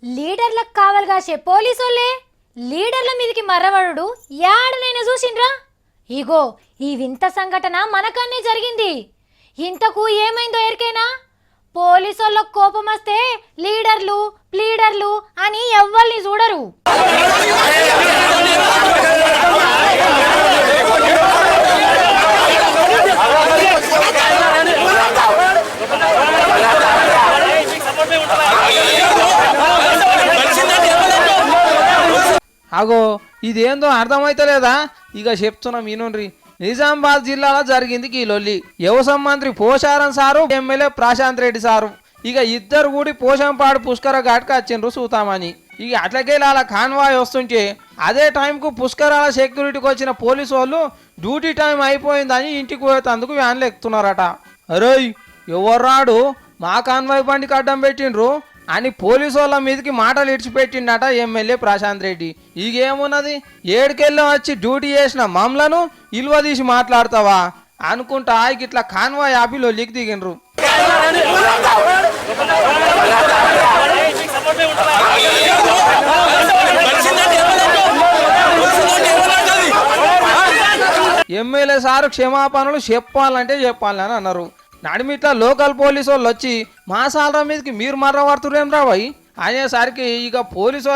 లీడర్లకు కావాలి కాసే పోలీసోళ్ళే లీడర్ల మీదకి మర్రవడు యాడనైనా చూసిండ్రా? ఇగో ఈ వింత సంఘటన మనకన్నే జరిగింది. ఇంతకు ఏమైందో ఎరికేనా? పోలీసోళ్ళకు కోపం వస్తే లీడర్లు ప్లీడర్లు అని ఎవ్వల్ని చూడరు. అగో ఇదేందో అర్థమైతలేదా? ఇక చెప్తున్నాం ఈనుండ్రి. నిజామాబాద్ జిల్లాలో జరిగింది ఈ లొల్లి. వ్యవసాయ మంత్రి Pocharam sir, MLA Prashanth Reddy sir ఇక ఇద్దరు కూడి పోషంపాడు పుష్కర ఘాట్కి వచ్చిండ్రు చూతామని. ఇక అట్లకెళ్ళి అలా కాన్వాయ్ వస్తుంటే అదే టైంకు పుష్కరాల సెక్యూరిటీకి వచ్చిన పోలీసు వాళ్ళు డ్యూటీ టైం అయిపోయిందని ఇంటికి పోయేందుకు వ్యాన్లు ఎక్కుతున్నారట. అరే ఎవర్రాడు మా కాన్వాయ్ బండికి అడ్డం పెట్టిండ్రు అని పోలీసు వాళ్ళ మీదకి మాటలు ఇడిచిపెట్టిండట ఎమ్మెల్యే ప్రశాంత్ రెడ్డి. ఇకేమున్నది, ఏడుకెళ్ళి వచ్చి డ్యూటీ చేసిన మమ్మలను ఇల్వ తీసి మాట్లాడతావా అనుకుంటా ఇట్లా కాన్వాయ్ ఆపిలో లీక్ దిగిండ్రు. ఎమ్మెల్యే సారు క్షమాపణలు చెప్పాలంటే చెప్పాలని అన్నారు. నడిమిట్లా లోకల్ పోలీసు వాళ్ళు వచ్చి మా సాలరా మీదకి మీరు మర్రపడుతురేం రాబాయి అనేసరికి ఇక పోలీసు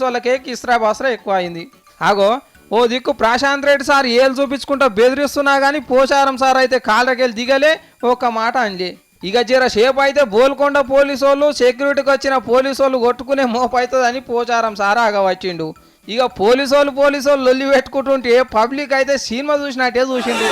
వాళ్ళకే కిస్రా బస్రా ఎక్కువ అయింది. అగో ఓ దిక్కు ప్రశాంత్ రెడ్డి సార్ ఏళ్ళు చూపించుకుంటా బెదిరిస్తున్నా కానీ పోచారం సార్ అయితే కాళ్ళకెళ్ళి దిగలే, ఒక్క మాట అనలే. ఇక జర సేపు అయితే బోల్కొండ పోలీసు వాళ్ళు సెక్యూరిటీకి వచ్చిన పోలీసు వాళ్ళు కొట్టుకునే మోపవుతుందని పోచారం సార్ ఆగవచ్చిండు. ఇక పోలీసు వాళ్ళు లొల్లి పెట్టుకుంటుంటే పబ్లిక్ అయితే సినిమా చూసినట్టే చూసిండు.